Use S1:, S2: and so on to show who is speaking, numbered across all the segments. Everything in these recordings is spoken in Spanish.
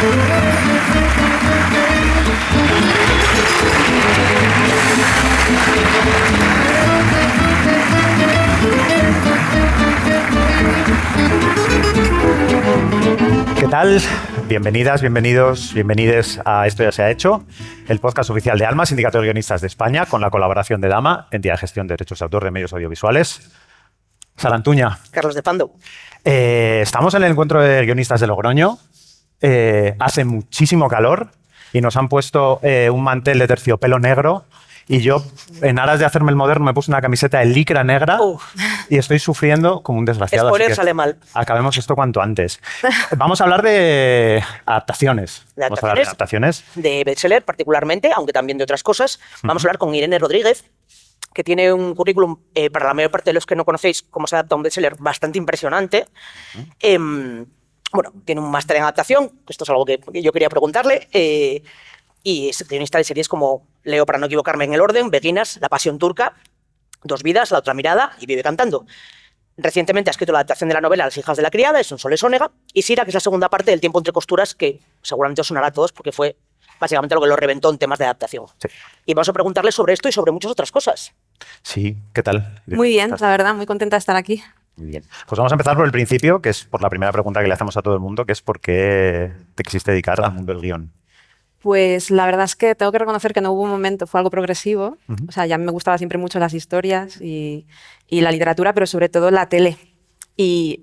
S1: ¿Qué tal? Bienvenidas, bienvenidos, bienvenides a Esto ya se ha hecho, el podcast oficial de ALMA, Sindicato de Guionistas de España, con la colaboración de DAMA, Entidad de Gestión de Derechos de Autor de Medios Audiovisuales. Sarantuña.
S2: Carlos de Pando.
S1: Estamos en el encuentro de guionistas de Logroño. Hace muchísimo calor y nos han puesto un mantel de terciopelo negro. Y yo, en aras de hacerme el moderno, me puse una camiseta de licra negra y estoy sufriendo como un desgraciado.
S2: Spoiler, sale mal.
S1: Acabemos esto cuanto antes. Vamos a hablar de adaptaciones. Vamos a hablar de adaptaciones.
S2: De bestseller, particularmente, aunque también de otras cosas. Vamos a hablar con Irene Rodríguez, que tiene un currículum, para la mayor parte de los que no conocéis cómo se adapta a un bestseller, bastante impresionante. Bueno, tiene un máster en adaptación, esto es algo que yo quería preguntarle. Y es guionista de series como, leo para no equivocarme en el orden, Beguinas, La Pasión Turca, Dos Vidas, La Otra Mirada y Vive Cantando. Recientemente ha escrito la adaptación de la novela Las Hijas de la Criada, es un Sonsoles Onega, y Sira, que es la segunda parte del Tiempo entre costuras, que seguramente os sonará a todos porque fue básicamente lo que lo reventó en temas de adaptación. Sí. Y vamos a preguntarle sobre esto y sobre muchas otras cosas.
S1: Sí, ¿qué tal?
S3: Muy bien, la verdad, muy contenta de estar aquí.
S1: Muy bien. Pues vamos a empezar por el principio, que es por la primera pregunta que le hacemos a todo el mundo, que es ¿por qué te quisiste dedicar al mundo del guión?
S3: Pues la verdad es que tengo que reconocer que no hubo un momento, fue algo progresivo. O sea, ya me gustaba siempre mucho las historias y la literatura, pero sobre todo la tele y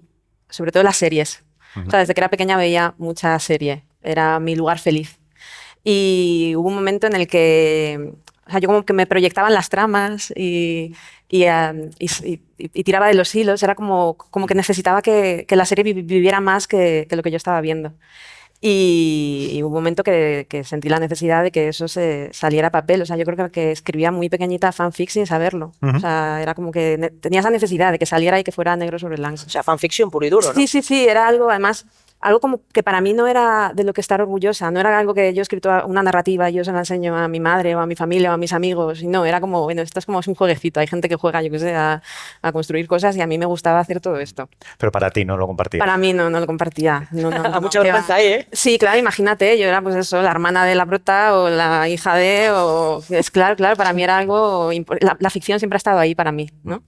S3: sobre todo las series. O sea, desde que era pequeña veía mucha serie, era mi lugar feliz. Y hubo un momento en el que, o sea, yo como que me proyectaban las tramas y tiraba de los hilos, era como que necesitaba que la serie viviera más que lo que yo estaba viendo. Y hubo un momento que sentí la necesidad de que eso se saliera a papel. O sea, yo creo que escribía muy pequeñita fanfic sin saberlo. O sea, era como que tenía esa necesidad de que saliera y que fuera negro sobre blanco.
S2: O sea, fanfiction puro y duro, ¿no?
S3: Sí, era algo, además, algo como que para mí no era de lo que estar orgullosa, no era algo que yo he escrito una narrativa y yo se la enseño a mi madre o a mi familia o a mis amigos, y no, era como, bueno, esto es como un jueguecito, hay gente que juega, yo qué sé, a construir cosas y a mí me gustaba hacer todo esto.
S1: Pero para ti no lo compartías.
S3: Para mí no lo compartía.
S2: Mucha vergüenza ahí, ¿eh?
S3: Sí, claro, imagínate, yo era pues eso, la hermana de la prota o la hija de, o es claro, para mí era algo, la ficción siempre ha estado ahí para mí, ¿no?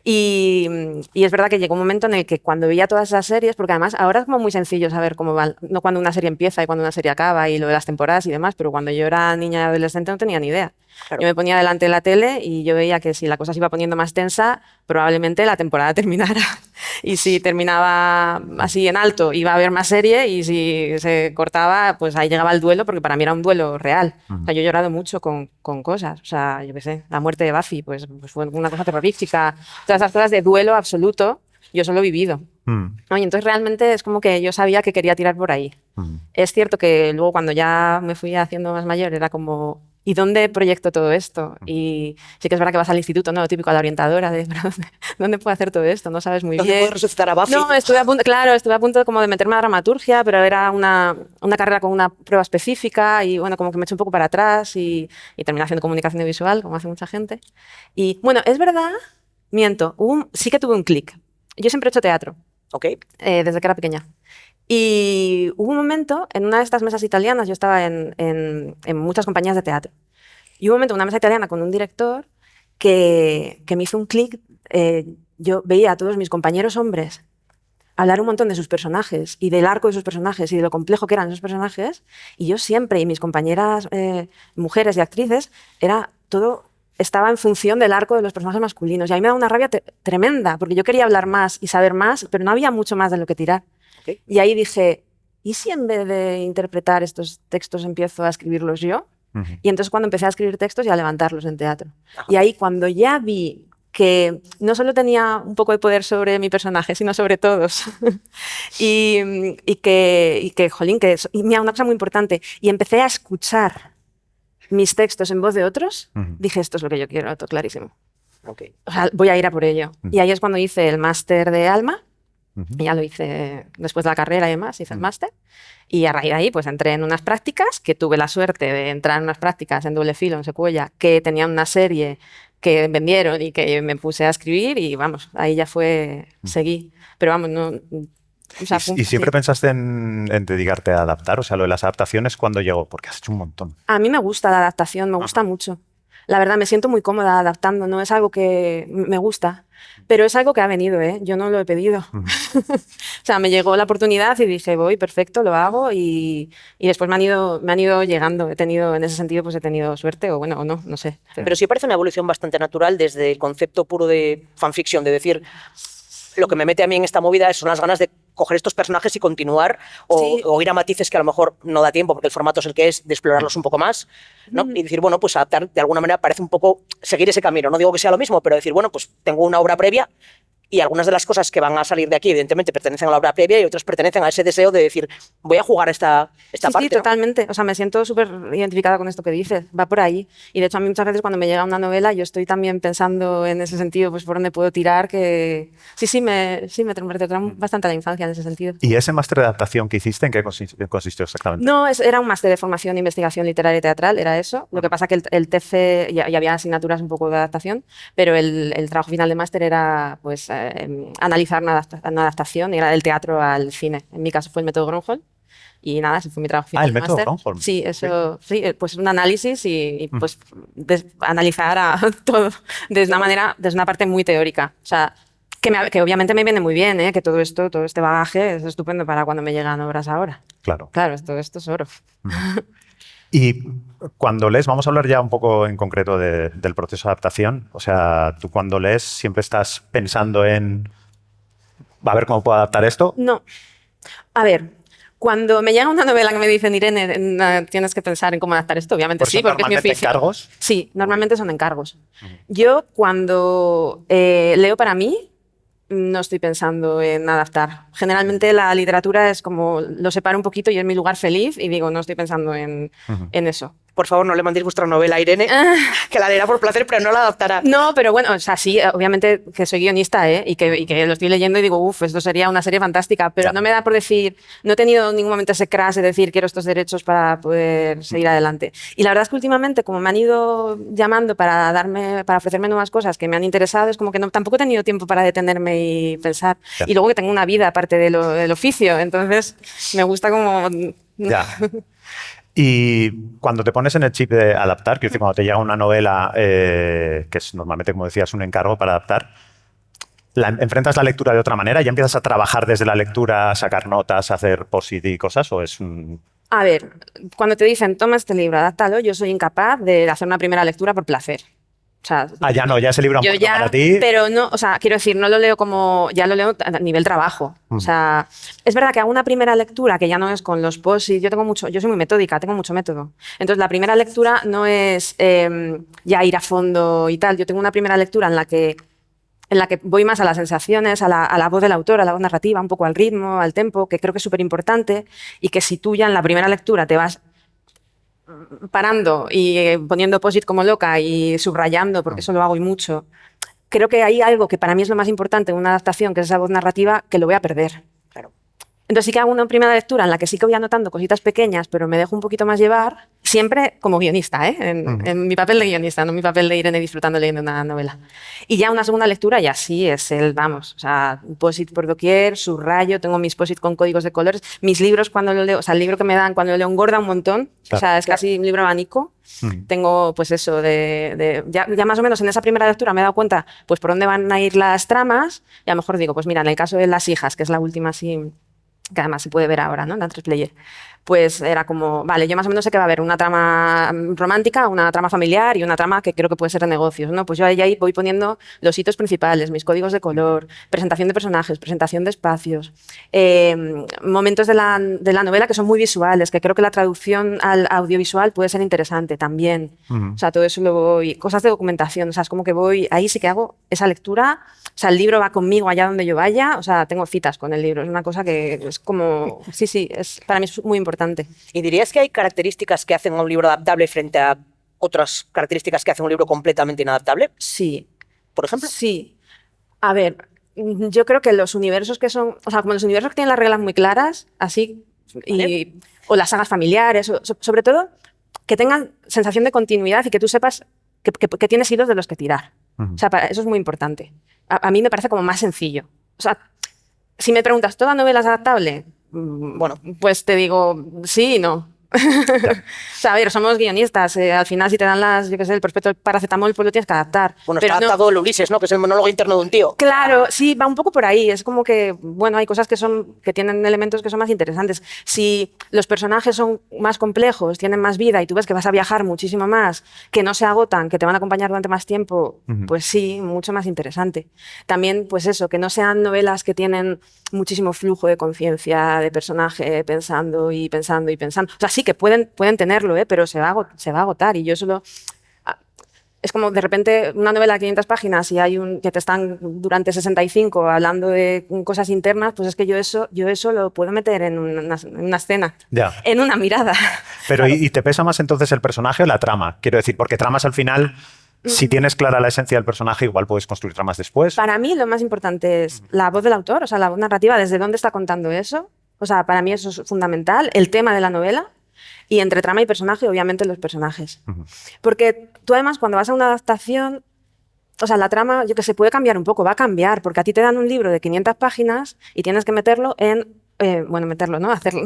S3: Y es verdad que llegó un momento en el que cuando veía todas esas series, porque además ahora es como muy sencillo saber cómo va, no cuando una serie empieza y cuando una serie acaba y lo de las temporadas y demás, pero cuando yo era niña y adolescente no tenía ni idea. Claro. Yo me ponía delante de la tele y yo veía que si la cosa se iba poniendo más tensa, probablemente la temporada terminara. Y si terminaba así en alto, iba a haber más serie, y si se cortaba, pues ahí llegaba el duelo, porque para mí era un duelo real. O sea, yo he llorado mucho con cosas. O sea, yo qué sé, la muerte de Buffy, pues fue una cosa terrorífica. Todas esas cosas de duelo absoluto, yo solo he vivido. ¿No? Y entonces realmente es como que yo sabía que quería tirar por ahí. Es cierto que luego cuando ya me fui haciendo más mayor era como, ¿y dónde proyecto todo esto? Y sí que es verdad que vas al instituto, ¿no? Lo típico a la orientadora de ¿dónde puedo hacer todo esto? No sabes muy bien.
S2: ¿Dónde puedo resucitar a Buffy?
S3: No, estuve a punto como de meterme a dramaturgia, pero era una carrera con una prueba específica y bueno, como que me eché un poco para atrás y terminé haciendo comunicación visual, como hace mucha gente. Y bueno, es verdad, miento, sí que tuve un clic. Yo siempre he hecho teatro.
S2: Okay.
S3: Desde que era pequeña. Y hubo un momento, en una de estas mesas italianas, yo estaba en muchas compañías de teatro, y hubo un momento en una mesa italiana con un director que me hizo un clic. Yo veía a todos mis compañeros hombres hablar un montón de sus personajes y del arco de sus personajes y de lo complejo que eran esos personajes, y yo siempre, y mis compañeras mujeres y actrices, era todo... estaba en función del arco de los personajes masculinos. Y a mí me da una rabia tremenda, porque yo quería hablar más y saber más, pero no había mucho más de lo que tirar. Okay. Y ahí dije, ¿y si en vez de interpretar estos textos empiezo a escribirlos yo? Y entonces cuando empecé a escribir textos y a levantarlos en teatro. Y ahí cuando ya vi que no solo tenía un poco de poder sobre mi personaje, sino sobre todos. y que, jolín, y mira, una cosa muy importante, y empecé a escuchar mis textos en voz de otros, dije, esto es lo que yo quiero, todo clarísimo. Okay. O sea, voy a ir a por ello. Y ahí es cuando hice el máster de Alma, y ya lo hice después de la carrera y demás, hice el máster, y a raíz de ahí pues entré en unas prácticas, que tuve la suerte de entrar en unas prácticas en Doble Filo, en Secuoya, que tenían una serie que vendieron y que me puse a escribir, y vamos, ahí ya fue, seguí. Pero vamos, no... O sea,
S1: ¿Y siempre pensaste en dedicarte a adaptar? O sea, lo de las adaptaciones, ¿cuándo llegó? Porque has hecho un montón.
S3: a mí me gusta la adaptación, me gusta mucho. La verdad, me siento muy cómoda adaptando, no es algo que me gusta, pero es algo que ha venido, ¿eh? Yo no lo he pedido. O sea, me llegó la oportunidad y dije, voy, perfecto, lo hago y después me han ido llegando. He tenido, en ese sentido, pues he tenido suerte o bueno, o no, no sé.
S2: Pero sí parece una evolución bastante natural desde el concepto puro de fanfiction, de decir, lo que me mete a mí en esta movida son las ganas de coger estos personajes y continuar o ir a matices que a lo mejor no da tiempo porque el formato es el que es, de explorarlos un poco más, ¿no? Y decir, bueno, pues adaptar de alguna manera parece un poco seguir ese camino. No digo que sea lo mismo, pero decir, bueno, pues tengo una obra previa y algunas de las cosas que van a salir de aquí, evidentemente, pertenecen a la obra previa y otras pertenecen a ese deseo de decir, voy a jugar esta parte.
S3: Sí, totalmente. O sea, me siento súper identificada con esto que dices. Va por ahí. Y de hecho, a mí muchas veces cuando me llega una novela, yo estoy también pensando en ese sentido, pues por dónde puedo tirar, que sí, me retrotrae bastante a la infancia en ese sentido.
S1: ¿Y ese máster de adaptación que hiciste, en qué consistió exactamente?
S3: No, era un máster de formación e investigación literaria y teatral, era eso. Lo que pasa que el TFE, ya había asignaturas un poco de adaptación, pero el trabajo final de máster era pues analizar una adaptación, era del teatro al cine. En mi caso fue el método Gronholm. Y nada, ese fue mi trabajo final.
S1: El método Gronholm.
S3: Sí, eso, sí, pues un análisis y pues analizar a todo desde una parte muy teórica. O sea, que obviamente me viene muy bien, ¿eh? Que todo este bagaje es estupendo para cuando me llegan obras ahora.
S1: Claro.
S3: Claro, esto es oro.
S1: Y cuando lees, vamos a hablar ya un poco en concreto del proceso de adaptación. O sea, tú cuando lees siempre estás pensando en, a ver cómo puedo adaptar esto.
S3: No. A ver, cuando me llega una novela que me dicen, Irene, tienes que pensar en cómo adaptar esto, obviamente sí, porque es mi oficio.
S1: ¿Encargos?
S3: Sí, normalmente son encargos. Yo cuando leo para mí, no estoy pensando en adaptar. Generalmente la literatura es como, lo separo un poquito y es mi lugar feliz y digo, no estoy pensando en eso.
S2: Por favor, no le mandéis vuestra novela a Irene, que la leerá por placer, pero no la adaptará.
S3: No, pero bueno, o sea, sí, obviamente que soy guionista, ¿eh? Y que lo estoy leyendo y digo, uff, esto sería una serie fantástica, pero no me da por decir, no he tenido en ningún momento ese crash de decir, quiero estos derechos para poder seguir adelante. Y la verdad es que últimamente, como me han ido llamando para ofrecerme nuevas cosas que me han interesado, es como que tampoco he tenido tiempo para detenerme y pensar.
S1: Ya.
S3: Y luego que tengo una vida aparte del oficio, entonces me gusta como...
S1: Ya. Y cuando te pones en el chip de adaptar, quiero decir, cuando te llega una novela que es normalmente, como decías, un encargo para adaptar, ¿enfrentas la lectura de otra manera? ¿Ya empiezas a trabajar desde la lectura, a sacar notas, a hacer post-it y cosas? ¿O es un...?
S3: A ver, cuando te dicen, toma este libro, adáptalo, yo soy incapaz de hacer una primera lectura por placer. O sea,
S1: ya no, ya ese libro
S3: yo ya,
S1: para ti.
S3: pero no, o sea, quiero decir, no lo leo como, ya lo leo a nivel trabajo. O sea, es verdad que hago una primera lectura que ya no es con los post-it, yo soy muy metódica, tengo mucho método. Entonces, la primera lectura no es ya ir a fondo y tal. Yo tengo una primera lectura en la que voy más a las sensaciones, a la voz del autor, a la voz narrativa, un poco al ritmo, al tempo, que creo que es súper importante y que si tú ya en la primera lectura te vas parando y poniendo post-it como loca y subrayando, porque eso lo hago y mucho, creo que hay algo que para mí es lo más importante en una adaptación, que es esa voz narrativa, que lo voy a perder.
S2: Claro.
S3: Entonces sí que hago una primera lectura en la que sí que voy anotando cositas pequeñas, pero me dejo un poquito más llevar, siempre como guionista, ¿eh? En mi papel de guionista, no mi papel de Irene disfrutando leyendo una novela. Y ya una segunda lectura ya sí es vamos, o sea, post-it por doquier, subrayo, tengo mis post-it con códigos de colores, mis libros cuando lo leo, o sea, el libro que me dan cuando lo leo engorda un montón, claro, o sea, es casi un libro abanico. Tengo pues eso ya más o menos en esa primera lectura me he dado cuenta pues por dónde van a ir las tramas y a lo mejor digo, pues mira, en el caso de Las hijas, que es la última así, que además se puede ver ahora, ¿no? En la 3Player. Pues era como, vale, yo más o menos sé que va a haber una trama romántica, una trama familiar y una trama que creo que puede ser de negocios, ¿no? Pues yo ahí voy poniendo los hitos principales, mis códigos de color, presentación de personajes, presentación de espacios, momentos de la novela que son muy visuales, que creo que la traducción al audiovisual puede ser interesante también. O sea, todo eso lo voy, cosas de documentación, o sea, es como que voy, ahí sí que hago esa lectura, o sea, el libro va conmigo allá donde yo vaya, o sea, tengo citas con el libro, es una cosa que es como, sí, para mí es muy importante.
S2: ¿Y dirías que hay características que hacen a un libro adaptable frente a otras características que hacen un libro completamente inadaptable?
S3: Sí.
S2: ¿Por ejemplo?
S3: Sí. A ver, yo creo que los universos que son, o sea, como los universos que tienen las reglas muy claras, así,
S2: ¿Vale?
S3: o las sagas familiares, sobre todo que tengan sensación de continuidad y que tú sepas que tienes hilos de los que tirar. O sea, eso es muy importante. A mí me parece como más sencillo. O sea, Si me preguntas, ¿toda novela es adaptable? Bueno, pues te digo sí y no. O sea, a ver, somos guionistas. Al final, si te dan yo qué sé, el prospecto del paracetamol, pues lo tienes que adaptar.
S2: Bueno,
S3: Pero
S2: está adaptado el Ulises, ¿no? Que es el monólogo interno de un tío.
S3: Claro, sí, va un poco por ahí. Es como que, bueno, hay cosas que tienen elementos que son más interesantes. Si los personajes son más complejos, tienen más vida y tú ves que vas a viajar muchísimo más, que no se agotan, que te van a acompañar durante más tiempo, pues sí, mucho más interesante. También, pues eso, que no sean novelas que tienen muchísimo flujo de conciencia, de personaje pensando y pensando y pensando. O sea, sí que pueden tenerlo, pero se va a agotar y yo solo... Es como de repente una novela de 500 páginas y que te están durante 65 hablando de cosas internas, pues es que yo eso lo puedo meter en una escena, en una mirada.
S1: Pero claro. ¿Y te pesa más entonces el personaje o la trama? Quiero decir, porque tramas al final, si tienes clara la esencia del personaje, igual puedes construir tramas después.
S3: Para mí lo más importante es la voz del autor, o sea, la voz narrativa, desde dónde está contando eso. O sea, para mí eso es fundamental, el tema de la novela. Y entre trama y personaje, obviamente, los personajes. Porque tú, además, cuando vas a una adaptación, o sea, la trama, yo que sé, puede cambiar un poco, va a cambiar, porque a ti te dan un libro de 500 páginas y tienes que meterlo ¿no? Hacerlo.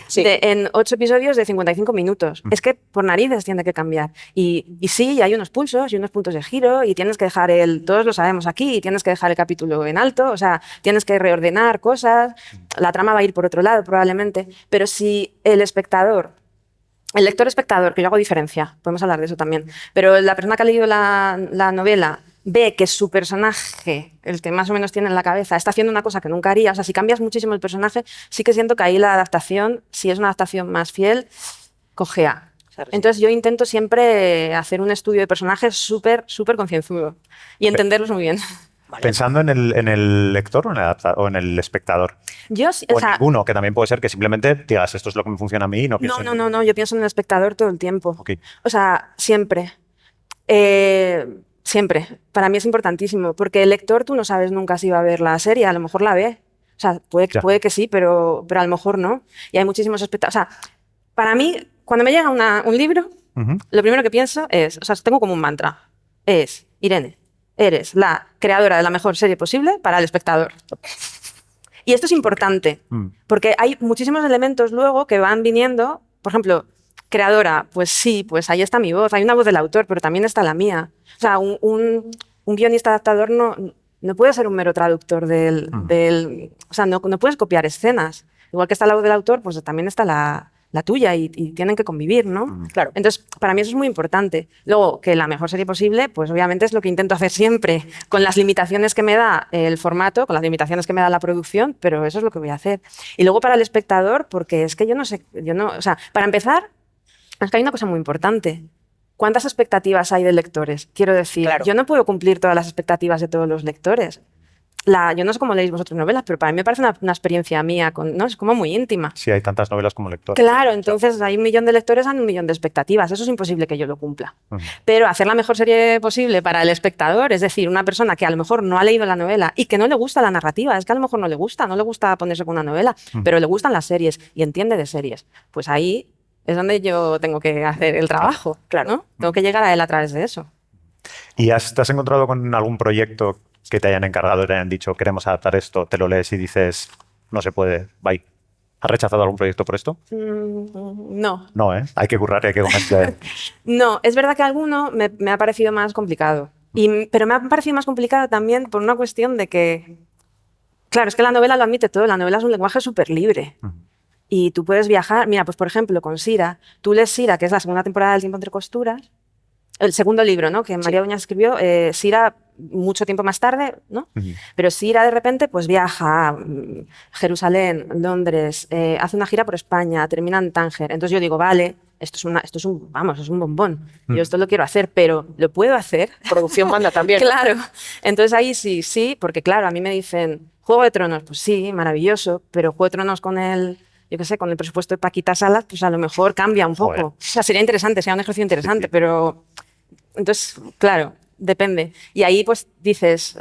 S1: Sí.
S3: En 8 episodios de 55 minutos. Es que por narices tiene que cambiar. Y sí, hay unos pulsos y unos puntos de giro y tienes que dejar todos lo sabemos aquí, y tienes que dejar el capítulo en alto, o sea, tienes que reordenar cosas, la trama va a ir por otro lado probablemente, pero si el lector espectador, que yo hago diferencia, podemos hablar de eso también, pero la persona que ha leído la novela ve que su personaje, el que más o menos tiene en la cabeza, está haciendo una cosa que nunca haría, o sea, si cambias muchísimo el personaje, sí que siento que ahí la adaptación, si es una adaptación más fiel, cojea. Entonces yo intento siempre hacer un estudio de personajes súper concienzudo y entenderlos muy bien.
S1: Vale. Pensando en el lector o en el espectador. O en ninguno, que también puede ser que simplemente digas esto es lo que me funciona a mí y no pienso en...
S3: No, yo pienso en el espectador todo el tiempo.
S1: Okay.
S3: O sea, siempre. Siempre. Para mí es importantísimo, porque el lector tú no sabes nunca si va a ver la serie, a lo mejor la ve. O sea, puede que sí, pero a lo mejor no. Y hay muchísimos espectadores. O sea, para mí, cuando me llega un libro, lo primero que pienso es, o sea, tengo como un mantra, es, Irene, eres la creadora de la mejor serie posible para el espectador. Y esto es importante, porque hay muchísimos elementos luego que van viniendo. Por ejemplo, creadora, pues sí, pues ahí está mi voz. Hay una voz del autor, pero también está la mía. O sea, un guionista adaptador no puede ser un mero traductor o sea, no puedes copiar escenas. Igual que está la voz del autor, pues también está la tuya y tienen que convivir, ¿no?
S2: Claro.
S3: Entonces, para mí eso es muy importante. Luego, que la mejor serie posible, pues obviamente es lo que intento hacer siempre, con las limitaciones que me da el formato, con las limitaciones que me da la producción, pero eso es lo que voy a hacer. Y luego para el espectador, porque es que o sea, para empezar, es que hay una cosa muy importante. ¿Cuántas expectativas hay de lectores? Quiero decir, claro, yo no puedo cumplir todas las expectativas de todos los lectores. Yo no sé cómo leéis vosotros novelas, pero para mí me parece una experiencia mía, ¿no? Es como muy íntima.
S1: Sí, hay tantas novelas como lectores.
S3: Claro, entonces hay 1 millón de lectores, hay 1 millón de expectativas. Eso es imposible que yo lo cumpla. Pero hacer la mejor serie posible para el espectador, es decir, una persona que a lo mejor no ha leído la novela y que no le gusta la narrativa, es que a lo mejor no le gusta ponerse con una novela, pero le gustan las series y entiende de series. Pues ahí es donde yo tengo que hacer el trabajo, claro, ¿no? Tengo que llegar a él a través de eso.
S1: ¿Y te has encontrado con algún proyecto que te hayan encargado y te hayan dicho queremos adaptar esto, te lo lees y dices no se puede, bye? ¿Has rechazado algún proyecto por esto?
S3: No.
S1: No, ¿eh? Hay que currar y hay que convencer.
S3: No, es verdad que alguno me ha parecido más complicado. Pero me ha parecido más complicado también por una cuestión de que, claro, es que la novela lo admite todo, la novela es un lenguaje súper libre. Y tú puedes viajar, mira, pues por ejemplo, con Sira, tú lees Sira, que es la segunda temporada del Tiempo entre costuras, el segundo libro, ¿no? Que María Dueñas escribió, Sira mucho tiempo más tarde, ¿no? Pero Sira de repente pues viaja a Jerusalén, Londres, hace una gira por España, termina en Tánger. Entonces yo digo, vale, esto es un bombón. Yo esto lo quiero hacer, pero ¿lo puedo hacer?
S2: Producción manda también.
S3: Claro. Entonces ahí sí, porque claro, a mí me dicen, Juego de Tronos, pues sí, maravilloso, pero Juego de Tronos con yo qué sé, con el presupuesto de Paquita Salas, pues a lo mejor cambia un poco. Joder. O sea, sería interesante, sería un ejercicio interesante, sí. Pero entonces, claro, depende. Y ahí pues dices,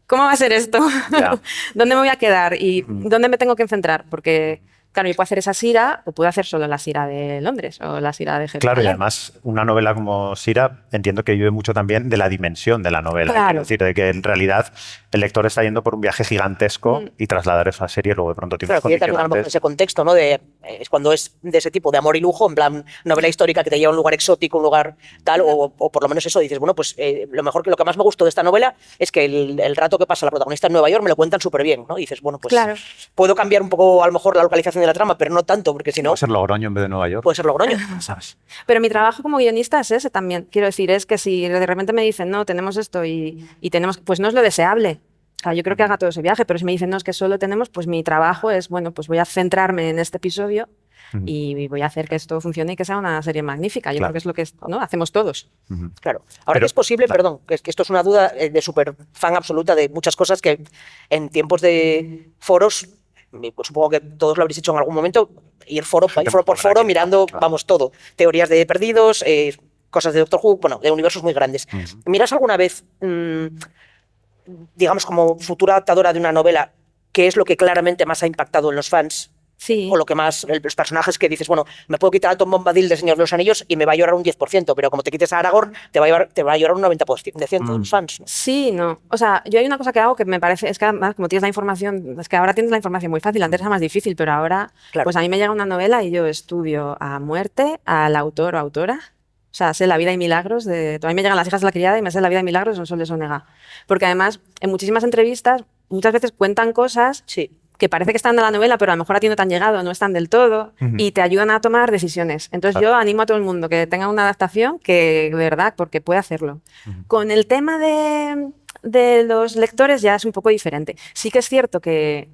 S3: ¿cómo va a ser esto? Yeah. ¿Dónde me voy a quedar? ¿Y dónde me tengo que centrar? Porque Claro, yo puedo hacer esa Sira o puedo hacer solo la Sira de Londres o la Sira de
S1: Claro, y
S3: Jerusalén.
S1: además una novela como Sira entiendo que vive mucho también de la dimensión de la novela.
S3: Claro.
S1: Quiero decir, de que en realidad el lector está yendo por un viaje gigantesco y trasladar esa serie luego de pronto tiene
S2: Claro,
S1: unos
S2: que también a lo mejor
S1: condicionantes.
S2: ese contexto, ¿no? Es cuando es de ese tipo de amor y lujo, en plan novela histórica que te lleva a un lugar exótico, un lugar tal, o por lo menos eso, dices, bueno, pues lo que más me gustó de esta novela es que el rato que pasa la protagonista en Nueva York me lo cuentan súper bien, ¿no? Y dices, bueno, pues
S3: Claro.
S2: puedo cambiar un poco a lo mejor la localización de la trama, pero no tanto, porque si no,
S1: Puede ser Logroño en vez de Nueva York.
S2: puede ser Logroño.
S1: ¿Sabes?
S3: Pero mi trabajo como guionista es ese también. Quiero decir, es que si de repente me dicen, no, tenemos esto y tenemos, pues no es lo deseable. O sea, yo creo que haga todo ese viaje, pero si me dicen, no, es que solo tenemos, pues mi trabajo es, bueno, pues voy a centrarme en este episodio y voy a hacer que esto funcione y que sea una serie magnífica. Yo
S1: Claro.
S3: creo que es lo que ¿no? hacemos todos.
S2: Claro. Ahora
S1: Pero-
S2: que es posible,
S1: claro.
S2: perdón, que esto es una duda de súper fan absoluta de muchas cosas que en tiempos de foros, pues supongo que todos lo habréis hecho en algún momento, ir foro por foro mirando, vamos, todo. Teorías de perdidos, cosas de Doctor Who, bueno, de universos muy grandes. ¿Miras alguna vez, digamos, como futura adaptadora de una novela, qué es lo que claramente más ha impactado en los fans?
S3: Sí.
S2: O lo que más, los personajes que dices, bueno, me puedo quitar a Tom Bombadil de Señor de los Anillos y me va a llorar un 10%, pero como te quites a Aragorn, te va a llorar un 90% de los fans, ¿no?
S3: Sí, no. O sea, yo hay una cosa que hago que me parece, es que además, como tienes la información, es que ahora tienes la información muy fácil, antes era más difícil, pero ahora,
S2: Claro.
S3: pues a mí me llega una novela y yo estudio a muerte al autor o autora. O sea, sé la vida y milagros de... A mí me llegan Las hijas de la criada y me sé la vida y milagros de un Sol de Sonega. Porque además, en muchísimas entrevistas, muchas veces cuentan cosas
S2: Sí.
S3: que parece que están en la novela, pero a lo mejor a ti no te han llegado, no están del todo, y te ayudan a tomar decisiones. Entonces yo animo a todo el mundo que tenga una adaptación que, de verdad, porque puede hacerlo. Con el tema de los lectores ya es un poco diferente. Sí que es cierto que...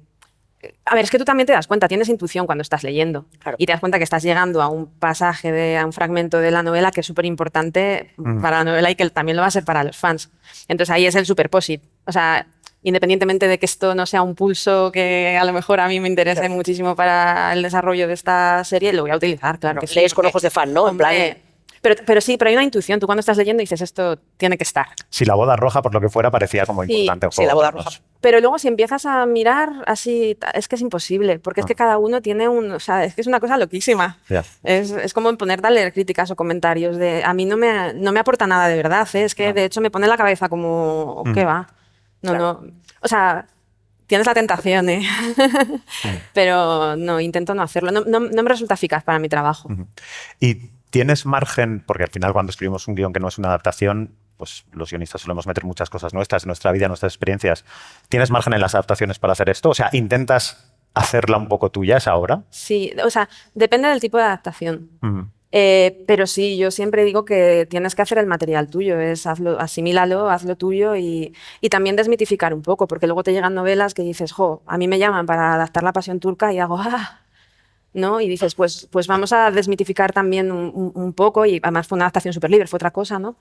S3: A ver, es que tú también te das cuenta, tienes intuición cuando estás leyendo.
S2: Claro.
S3: Y te das cuenta que estás llegando a un pasaje, a un fragmento de la novela que es súper importante para la novela y que también lo va a ser para los fans. Entonces ahí es el superposit. O sea, independientemente de que esto no sea un pulso que a lo mejor a mí me interese muchísimo para el desarrollo de esta serie, lo voy a utilizar, claro que sí.
S2: Lees con
S3: porque,
S2: ojos de fan, ¿no? En plan,
S3: hombre, pero sí, pero hay una intuición. Tú cuando estás leyendo dices, esto tiene que estar.
S1: Si la boda roja, por lo que fuera, parecía como
S3: Sí,
S1: importante en
S2: sí,
S1: Juego
S2: la
S1: de
S2: boda
S1: Tronos.
S2: roja.
S3: Pero luego si empiezas a mirar así, es que es imposible, porque es que cada uno tiene o sea, es que es una cosa loquísima.
S1: Ya.
S3: Es como ponerte a leer críticas o comentarios de, a mí no me aporta nada de verdad, ¿eh? Es que de hecho me pone la cabeza como, ¿qué va? No, no, o sea, tienes la tentación, ¿eh? Pero no, intento no hacerlo, no me resulta eficaz para mi trabajo.
S1: Y tienes margen, porque al final cuando escribimos un guión que no es una adaptación, pues los guionistas solemos meter muchas cosas nuestras, nuestra vida, nuestras experiencias. ¿Tienes margen en las adaptaciones para hacer esto? O sea, ¿intentas hacerla un poco tuya esa obra?
S3: Sí, o sea, depende del tipo de adaptación. Pero sí, yo siempre digo que tienes que hacer el material tuyo, hazlo, asimílalo, hazlo tuyo y también desmitificar un poco, porque luego te llegan novelas que dices, jo, a mí me llaman para adaptar La Pasión Turca y hago, ¿no? Y dices, pues vamos a desmitificar también un poco, y además fue una adaptación súper libre, fue otra cosa, ¿no?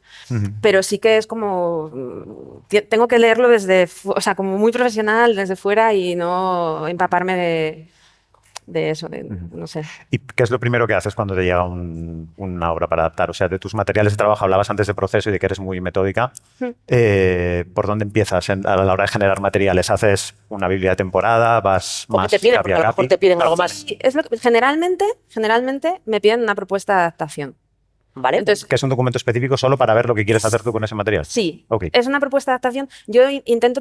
S3: Pero sí que es como, tengo que leerlo o sea, como muy profesional, desde fuera y no empaparme de eso, no sé.
S1: ¿Y qué es lo primero que haces cuando te llega una obra para adaptar? O sea, de tus materiales de trabajo hablabas antes de proceso y de que eres muy metódica. ¿Por dónde empiezas a la hora de generar materiales? ¿Haces una biblia de temporada? ¿Vas
S2: ¿o qué
S1: más
S2: te piden?
S1: capi
S2: Porque
S1: a
S2: a lo mejor
S1: capi?
S2: te piden algo más,
S3: Sí, generalmente me piden una propuesta de adaptación.
S2: ¿vale?
S3: Entonces,
S1: ¿Que es un documento específico solo para ver lo que quieres hacer tú con ese material?
S3: sí,
S1: Ok.
S3: es una propuesta de adaptación. Yo intento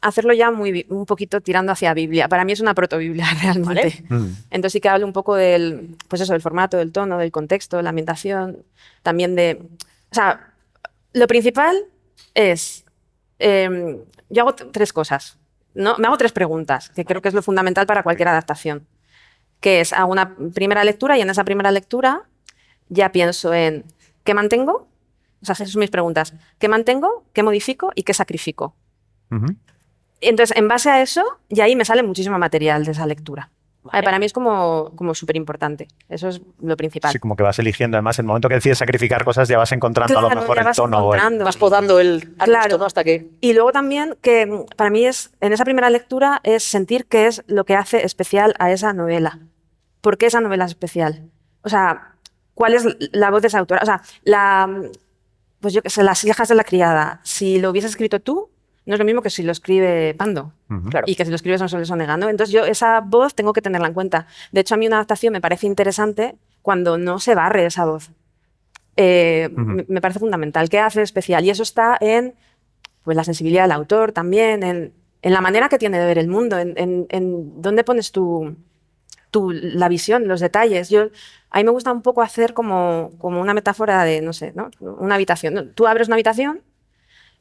S3: hacerlo ya un poquito tirando hacia Biblia. Para mí es una protobiblia realmente. Entonces sí que hablo un poco del formato, del tono, del contexto, de la ambientación, también o sea, lo principal es, yo hago tres cosas, ¿no? Me hago tres preguntas, que creo que es lo fundamental para cualquier adaptación, que es, hago una primera lectura y en esa primera lectura ya pienso en ¿qué mantengo? O sea, esas son mis preguntas. ¿Qué mantengo? ¿Qué modifico? ¿Y qué sacrifico? Entonces, en base a eso, y ahí me sale muchísimo material de esa lectura.
S2: Vale.
S3: Para mí es como súper importante. Eso es lo principal.
S1: Sí, como que vas eligiendo. Además, en el momento que decides sacrificar cosas, ya vas encontrando a lo
S3: Claro,
S1: mejor
S3: ya
S1: el
S3: vas
S1: tono.
S3: encontrando.
S2: Vas podando el
S3: Claro.
S2: arbusto, ¿no? Hasta que...
S3: Y luego también que para mí en esa primera lectura es sentir qué es lo que hace especial a esa novela. ¿Por qué esa novela es especial? O sea, ¿cuál es la voz de esa autora? O sea, pues yo qué sé, Las hijas de la criada. Si lo hubieses escrito tú, no es lo mismo que si lo escribe Pando.
S2: Claro.
S3: Y que si lo escribe Sonsoles Onega, ¿no? Entonces yo esa voz tengo que tenerla en cuenta. De hecho, a mí una adaptación me parece interesante cuando no se barre esa voz. Me parece fundamental. ¿Qué hace especial? Y eso está en pues, la sensibilidad del autor también, en la manera que tiene de ver el mundo, en dónde pones la visión, los detalles. A mí me gusta un poco hacer como una metáfora de, no sé, ¿no? Una habitación, ¿no? Tú abres una habitación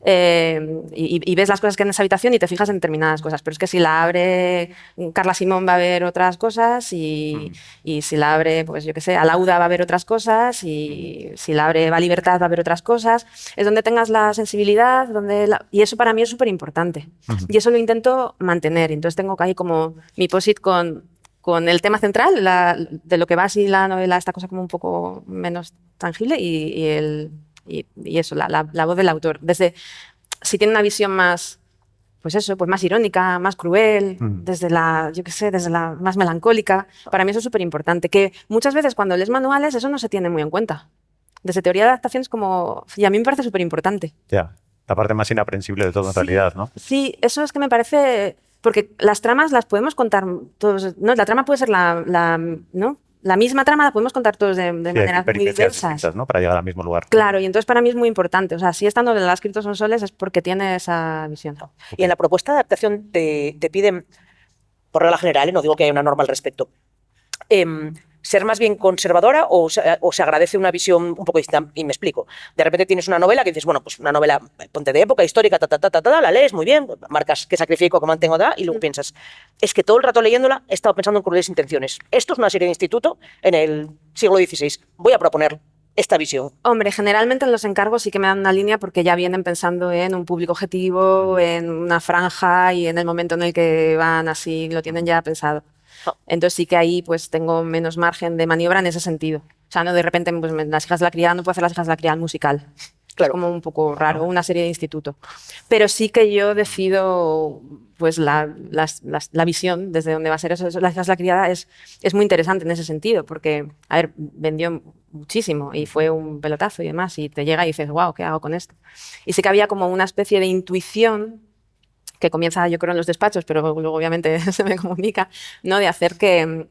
S3: y ves las cosas que hay en esa habitación y te fijas en determinadas cosas, pero es que si la abre Carla Simón va a ver otras cosas y si la abre, pues yo qué sé, Alauda va a ver otras cosas y si la abre Va Libertad va a ver otras cosas. Es donde tengas la sensibilidad, y eso para mí es súper importante. Y eso lo intento mantener. Entonces tengo ahí como mi post-it con el tema central, de lo que va así la novela, esta cosa como un poco menos tangible y eso, la voz del autor. Desde si tiene una visión más, pues eso, pues más irónica, más cruel, desde yo qué sé, desde la más melancólica. Para mí eso es súper importante, que muchas veces cuando lees manuales eso no se tiene muy en cuenta. Desde teoría de adaptación es como, y a mí me parece súper importante.
S1: Ya, la parte más inaprensible de todo en realidad, ¿no?
S3: Sí, eso es que me parece, porque las tramas las podemos contar todos, ¿no? La trama puede ser ¿no? La misma trama la podemos contar todos de maneras muy diversas,
S1: ¿no? Para llegar al mismo lugar.
S3: Claro, y entonces para mí es muy importante. O sea, si esta novela la ha escrito Sonsoles es porque tiene esa visión.
S2: Okay. Y en la propuesta de adaptación te piden, por regla general, no digo que haya una norma al respecto, ser más bien conservadora o se agradece una visión un poco distinta. Y me explico. De repente tienes una novela que dices, bueno, pues una novela, ponte de época, histórica, la lees muy bien, marcas qué sacrifico, qué mantengo, y luego piensas, es que todo el rato leyéndola he estado pensando en crueles intenciones. Esto es una serie de instituto en el siglo XVI. Voy a proponer esta visión.
S3: Hombre, generalmente en los encargos sí que me dan una línea porque ya vienen pensando en un público objetivo, en una franja y en el momento en el que van así, lo tienen ya pensado. Entonces sí que ahí pues tengo menos margen de maniobra en ese sentido. O sea, no de repente pues, Las hijas de la criada no puedo hacer Las hijas de la criada musical. Claro. Es como un poco raro, una serie de instituto. Pero sí que yo decido pues la visión desde dónde va a ser eso. Las hijas de la criada es muy interesante en ese sentido porque, a ver, vendió muchísimo y fue un pelotazo y demás y te llega y dices, wow, ¿qué hago con esto? Y sí que había como una especie de intuición que comienza yo creo en los despachos, pero luego obviamente se me comunica, ¿no? De hacer que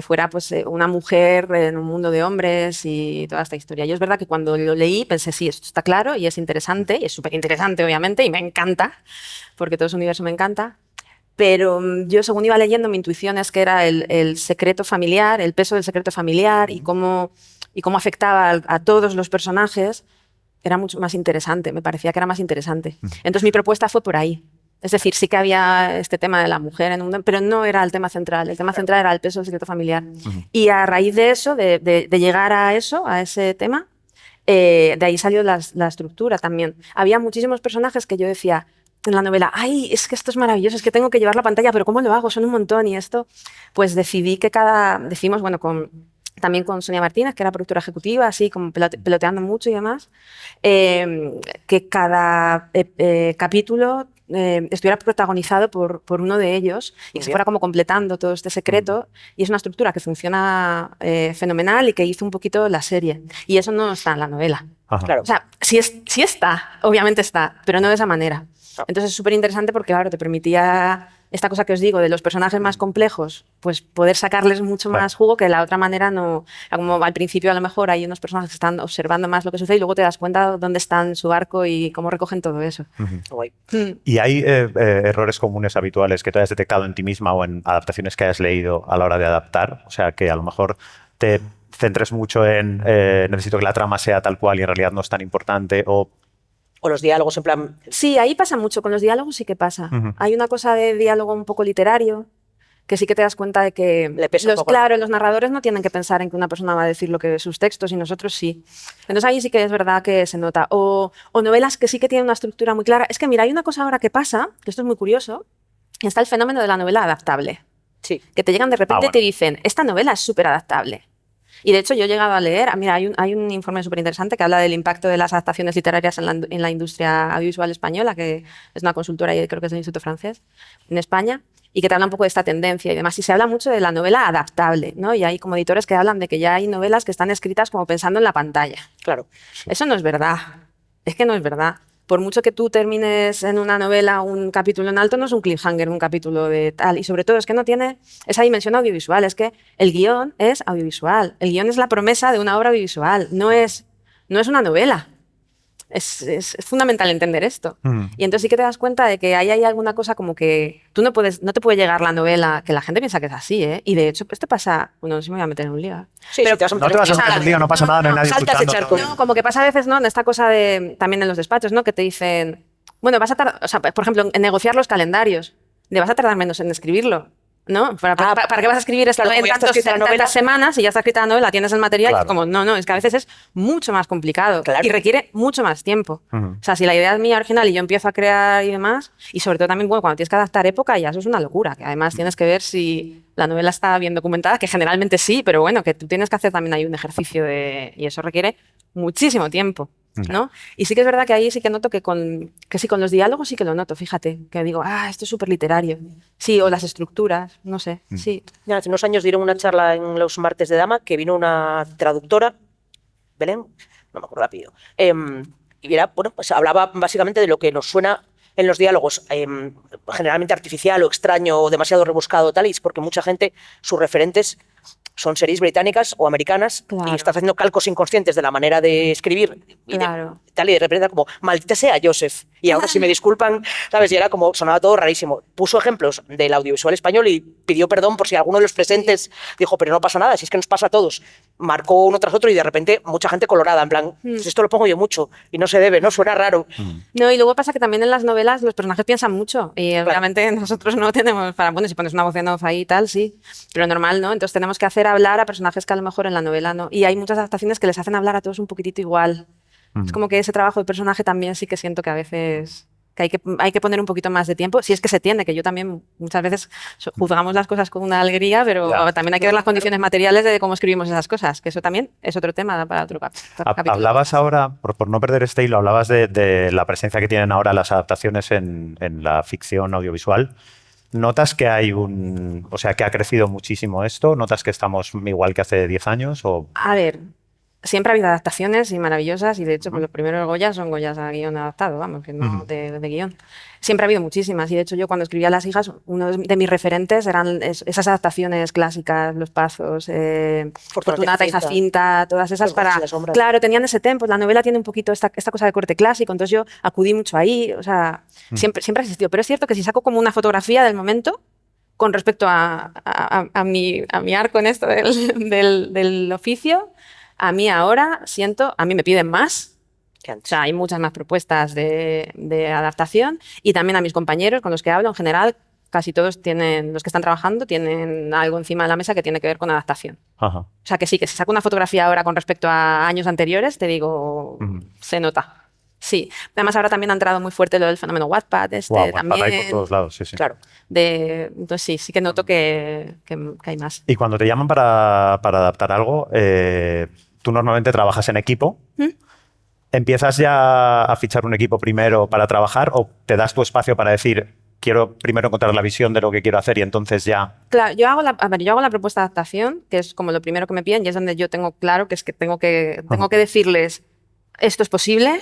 S3: fuera pues una mujer en un mundo de hombres y toda esta historia. Yo es verdad que cuando lo leí pensé, sí, esto está claro y es interesante, y es súper interesante obviamente, y me encanta, porque todo ese universo me encanta, pero yo según iba leyendo mi intuición es que era el secreto familiar, el peso del secreto familiar y cómo afectaba a todos los personajes, era mucho más interesante, me parecía que era más interesante. Entonces mi propuesta fue por ahí. Es decir, sí que había este tema de la mujer en un mundo, pero no era el tema central. El tema central era el peso del secreto familiar. Y a raíz de eso, de llegar a ese tema, de ahí salió la estructura también. Había muchísimos personajes que yo decía en la novela, ay, es que esto es maravilloso, es que tengo que llevar la pantalla, pero ¿cómo lo hago? Son un montón y esto. Pues decidí que decimos, bueno, también con Sonia Martínez, que era productora ejecutiva, así como peloteando mucho y demás, que cada capítulo estuviera protagonizado por uno de ellos y que se fuera como completando todo este secreto, y es una estructura que funciona fenomenal y que hizo un poquito la serie, y eso no está en la novela. Claro. O sea, sí está, obviamente está, pero no de esa manera. Entonces es súper interesante porque, claro, te permitía esta cosa que os digo, de los personajes más complejos, pues poder sacarles mucho más jugo, que de la otra manera no. Como al principio a lo mejor hay unos personajes que están observando más lo que sucede y luego te das cuenta dónde está en su arco y cómo recogen todo eso.
S1: ¿Y hay errores comunes habituales que tú hayas detectado en ti misma o en adaptaciones que hayas leído a la hora de adaptar? O sea, que a lo mejor te centres mucho en necesito que la trama sea tal cual y en realidad no es tan importante, o
S2: los diálogos en plan...
S3: Sí, ahí pasa mucho, con los diálogos sí que pasa. Hay una cosa de diálogo un poco literario, que sí que te das cuenta de que los narradores no tienen que pensar en que una persona va a decir lo que sus textos y nosotros sí. Entonces ahí sí que es verdad que se nota. O novelas que sí que tienen una estructura muy clara. Es que mira, hay una cosa ahora que pasa, que esto es muy curioso, está el fenómeno de la novela adaptable.
S2: Sí.
S3: Que te llegan de repente y te dicen, esta novela es súper adaptable. Y de hecho yo he llegado a leer, mira, hay un informe súper interesante que habla del impacto de las adaptaciones literarias en la industria audiovisual española, que es una consultora y creo que es del Instituto Francés, en España, y que te habla un poco de esta tendencia y demás. Y se habla mucho de la novela adaptable, ¿no? Y hay como editores que hablan de que ya hay novelas que están escritas como pensando en la pantalla.
S2: Claro.
S3: Eso no es verdad. Es que no es verdad. por mucho que tú termines en una novela un capítulo en alto, no es un cliffhanger, un capítulo de tal. Y sobre todo es que no tiene esa dimensión audiovisual. Es que el guión es audiovisual. El guión es la promesa de una obra audiovisual. No es una novela. Es fundamental entender esto. Y entonces sí que te das cuenta de que ahí hay alguna cosa como que tú no te puede llegar la novela, que la gente piensa que es así, ¿eh? Y de hecho, esto pasa, bueno, no sé si me voy a meter en un lío.
S2: Sí, pero te vas a
S1: No te vas a meter en un lío, no pasa nada, no hay nadie
S2: saltas de
S1: escuchando.
S2: charco.
S3: No, como que pasa a veces, ¿no? En esta cosa de, también en los despachos, ¿no? Que te dicen, bueno, vas a tardar, o sea, por ejemplo, en negociar los calendarios, vas a tardar menos en escribirlo, ¿no? ¿Para qué vas a escribir esto
S2: claro,
S3: en
S2: ya está escrita la novela.
S3: tantas semanas y ya está escrita la novela, tienes el material?
S1: Claro.
S3: Y es como, no, es que a veces es mucho más complicado
S2: Claro.
S3: y requiere mucho más tiempo. O sea, si la idea es mía original y yo empiezo a crear y demás, y sobre todo también, bueno, cuando tienes que adaptar época, ya eso es una locura, que además tienes que ver si la novela está bien documentada, que generalmente sí, pero bueno, que tú tienes que hacer también ahí un ejercicio y eso requiere muchísimo tiempo, ¿no? Y sí que es verdad que ahí sí que noto que sí, con los diálogos sí que lo noto, fíjate, que digo, esto es súper literario. Sí, o las estructuras, no sé, sí.
S2: Ya, hace unos años dieron una charla en los martes de Dama que vino una traductora, Belén, no me acuerdo el apellido, y era, bueno, pues hablaba básicamente de lo que nos suena en los diálogos generalmente artificial o extraño o demasiado rebuscado tal, y es porque mucha gente, sus referentes son series británicas o americanas,
S3: Claro.
S2: y estás haciendo calcos inconscientes de la manera de escribir y
S3: Claro.
S2: tal, y de repente era como, maldita sea Joseph, y ahora si me disculpan, ¿sabes? Y era como, sonaba todo rarísimo. Puso ejemplos del audiovisual español y pidió perdón por si alguno de los presentes dijo, pero no pasa nada, si es que nos pasa a todos. Marcó uno tras otro y de repente mucha gente colorada, en plan, pues esto lo pongo yo mucho y no se debe, ¿no? Suena raro.
S3: No, y luego pasa que también en las novelas los personajes piensan mucho y obviamente nosotros no tenemos bueno, si pones una voz en off ahí y tal, sí, pero normal, ¿no? Entonces tenemos que hacer hablar a personajes que a lo mejor en la novela no. Y hay muchas adaptaciones que les hacen hablar a todos un poquitito igual. Es como que ese trabajo de personaje también sí que siento que a veces que hay que poner un poquito más de tiempo, si es que se tiene, que yo también muchas veces juzgamos las cosas con una alegría, pero también hay que ver las condiciones materiales de cómo escribimos esas cosas, que eso también es otro tema para otro capítulo.
S1: Hablabas ahora, por no perder este hilo, hablabas de la presencia que tienen ahora las adaptaciones en la ficción audiovisual. ¿Notas que hay o sea, que ha crecido muchísimo esto? ¿Notas que estamos igual que hace 10 años? O...
S3: A ver, siempre ha habido adaptaciones y maravillosas, y de hecho pues los primeros Goya son Goyas a guión adaptado, vamos, que no de guión. Siempre ha habido muchísimas, y de hecho yo cuando escribía Las hijas, uno de mis referentes eran esas adaptaciones clásicas, Los Pazos, Fortunata y Jacinta, todas esas para... Claro, tenían ese tempo, la novela tiene un poquito esta cosa de corte clásico, entonces yo acudí mucho ahí, o sea, siempre ha existido, pero es cierto que si saco como una fotografía del momento, con respecto a mi arco en esto del oficio, a mí ahora a mí me piden más. O sea, hay muchas más propuestas de adaptación, y también a mis compañeros con los que hablo, en general, casi todos los que están trabajando tienen algo encima de la mesa que tiene que ver con adaptación.
S1: Ajá.
S3: O sea, que sí, que si saco una fotografía ahora con respecto a años anteriores, te digo, se nota. Sí. Además, ahora también ha entrado muy fuerte lo del fenómeno Wattpad.
S1: Wattpad hay por todos lados, sí.
S2: Claro.
S3: Entonces sí que noto que hay más.
S1: Y cuando te llaman para adaptar algo, tú normalmente trabajas en equipo. ¿Empiezas ya a fichar un equipo primero para trabajar, o te das tu espacio para decir, quiero primero encontrar la visión de lo que quiero hacer y entonces ya?
S3: Claro, yo hago la propuesta de adaptación, que es como lo primero que me piden, y es donde yo tengo claro que es que tengo que decirles, esto es posible,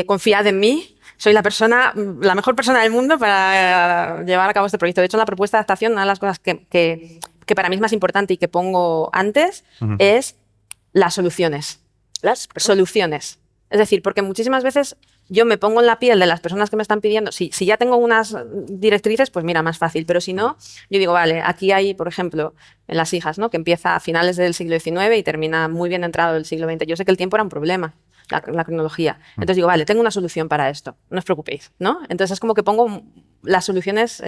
S3: confiad en mí, soy la mejor persona del mundo para llevar a cabo este proyecto. De hecho, en la propuesta de adaptación, una de las cosas que para mí es más importante y que pongo antes es las soluciones. Soluciones. Es decir, porque muchísimas veces yo me pongo en la piel de las personas que me están pidiendo. Si ya tengo unas directrices, pues mira, más fácil. Pero si no, yo digo, vale, aquí hay, por ejemplo, en Las hijas, ¿no? Que empieza a finales del siglo XIX y termina muy bien entrado el siglo XX. Yo sé que el tiempo era un problema, la cronología. Entonces digo, vale, tengo una solución para esto, no os preocupéis, ¿no? Entonces es como que pongo las soluciones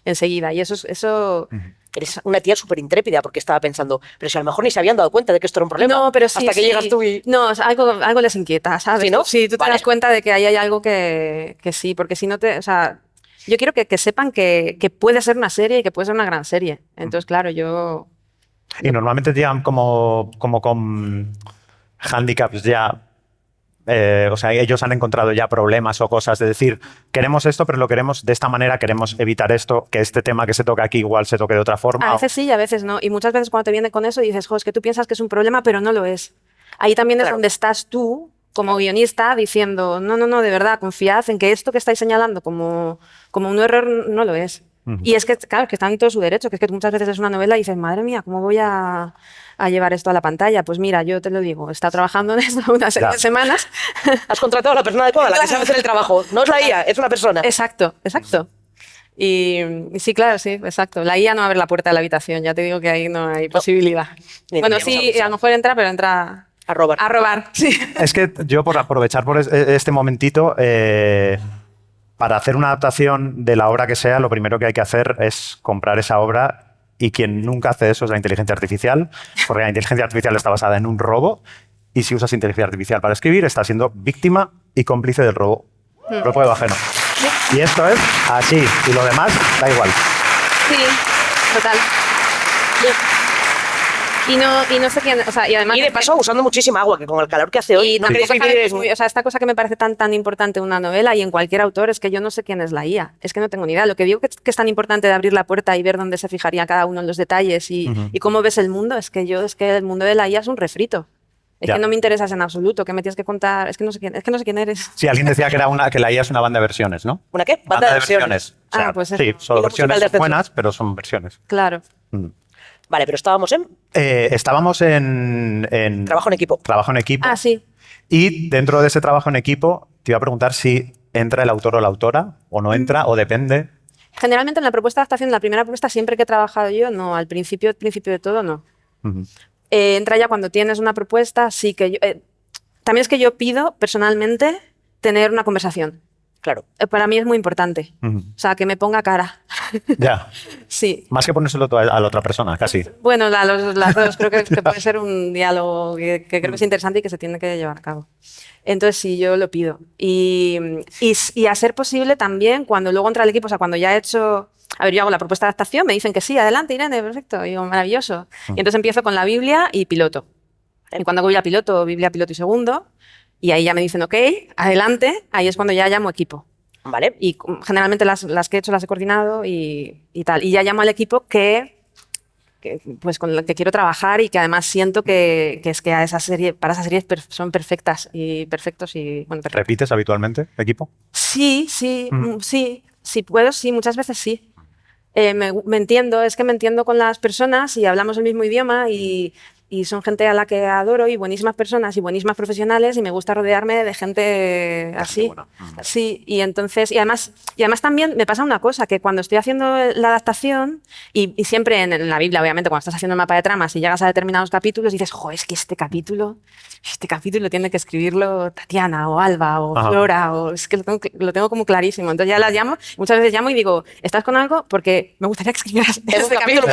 S3: enseguida, y eso
S2: Eres una tía súper intrépida, porque estaba pensando, pero si a lo mejor ni se habían dado cuenta de que esto era un problema.
S3: No, pero sí,
S2: hasta que llegas tú y...
S3: No, algo les inquieta, ¿sabes?
S2: ¿Sí, no?
S3: Sí, tú te das cuenta de que ahí hay algo que sí, porque si no o sea, yo quiero que sepan que puede ser una serie y que puede ser una gran serie. Entonces, claro, yo...
S1: Y normalmente te llegan como con handicaps ya... o sea, ellos han encontrado ya problemas o cosas de decir, queremos esto, pero lo queremos de esta manera, queremos evitar esto, que este tema que se toca aquí igual se toque de otra forma.
S3: A veces sí y a veces no. Y muchas veces cuando te vienen con eso dices, jo, es que tú piensas que es un problema, pero no lo es. Ahí también es donde estás tú como guionista diciendo, no, de verdad, confiad en que esto que estáis señalando como un error no lo es. Y es que, claro, que están en todo su derecho, que es que tú muchas veces es una novela y dices, madre mía, ¿cómo voy a llevar esto a la pantalla? Pues mira, yo te lo digo, he estado trabajando en esto una serie de semanas.
S2: Has contratado a la persona adecuada, la que sabe hacer el trabajo. No es la IA, es una persona.
S3: Exacto. Y sí, claro, sí, exacto. La IA no abre la puerta de la habitación, ya te digo que ahí no hay posibilidad.
S2: Ni
S3: Bueno,
S2: tendríamos
S3: sí, a lo mejor entra, pero entra
S2: A robar.
S3: a robar, sí.
S1: Es que yo, por aprovechar por este momentito, para hacer una adaptación de la obra que sea, lo primero que hay que hacer es comprar esa obra, y quien nunca hace eso es la inteligencia artificial, porque la inteligencia artificial está basada en un robo, y si usas inteligencia artificial para escribir, estás siendo víctima y cómplice del robo. Robo de ajeno. Y esto es así, y lo demás da igual.
S3: Sí, total. Y no sé quién, o sea, y además...
S2: Y de paso usando muchísima agua, que con el calor que hace hoy...
S3: Y
S2: no
S3: tampoco
S2: queréis vivir
S3: sabes o sea, esta cosa que me parece tan importante en una novela y en cualquier autor es que yo no sé quién es la IA. Es que no tengo ni idea. Lo que digo que es tan importante de abrir la puerta y ver dónde se fijaría cada uno en los detalles y cómo ves el mundo, es que el mundo de la IA es un refrito. Es que no me interesas en absoluto, que me tienes que contar, es que no sé quién eres.
S1: Sí, alguien decía que la IA es una banda de versiones, ¿no?
S2: ¿Una qué?
S1: Banda de versiones. O sea,
S3: pues
S1: sí,
S3: eso.
S1: solo
S2: Y la musical
S1: versiones
S2: de ascenso.
S1: buenas, pero son versiones.
S3: Claro.
S2: Vale, pero estábamos en
S1: Estábamos en
S2: trabajo en equipo.
S1: trabajo en equipo.
S3: Ah, sí.
S1: Y dentro de ese trabajo en equipo, te iba a preguntar si entra el autor o la autora, o no entra, o depende.
S3: Generalmente en la propuesta de adaptación, la primera propuesta siempre que he trabajado yo, no, al principio de todo, no. Entra ya cuando tienes una propuesta, sí que yo... también es que yo pido personalmente tener una conversación.
S2: Claro.
S3: Para mí es muy importante. O sea, que me ponga cara.
S1: Ya.
S3: Sí.
S1: Más que ponérselo tú a la otra persona, casi.
S3: Bueno, las dos. Creo que puede ser un diálogo que creo que es interesante y que se tiene que llevar a cabo. Entonces, sí, yo lo pido. Y a ser posible también, cuando luego entra el equipo, o sea, cuando ya he hecho... A ver, yo hago la propuesta de adaptación, me dicen que sí, adelante, Irene, perfecto. Y digo, maravilloso. Y entonces empiezo con la Biblia y piloto. Y cuando hago Biblia, piloto y segundo, y ahí ya me dicen, ok, adelante, ahí es cuando ya llamo equipo.
S2: Vale.
S3: Y generalmente las que he hecho las he coordinado y tal. Y ya llamo al equipo pues con el que quiero trabajar y que además siento que es que para esa serie son perfectas y perfectos y bueno, perfectos.
S1: ¿Repites habitualmente, equipo?
S3: Sí, si puedo, sí, muchas veces sí. Me entiendo, es que me entiendo con las personas y hablamos el mismo idioma y son gente a la que adoro y buenísimas personas y buenísimas profesionales y me gusta rodearme de gente así. Sí, y entonces, y además también me pasa una cosa, que cuando estoy haciendo la adaptación y siempre en la Biblia, obviamente, cuando estás haciendo el mapa de tramas y llegas a determinados capítulos dices, jo, es que este capítulo tiene que escribirlo Tatiana o Alba o Flora, o es que lo tengo como clarísimo. Entonces ya las llamo, muchas veces llamo y digo, ¿estás con algo? Porque me gustaría que escribieras este capítulo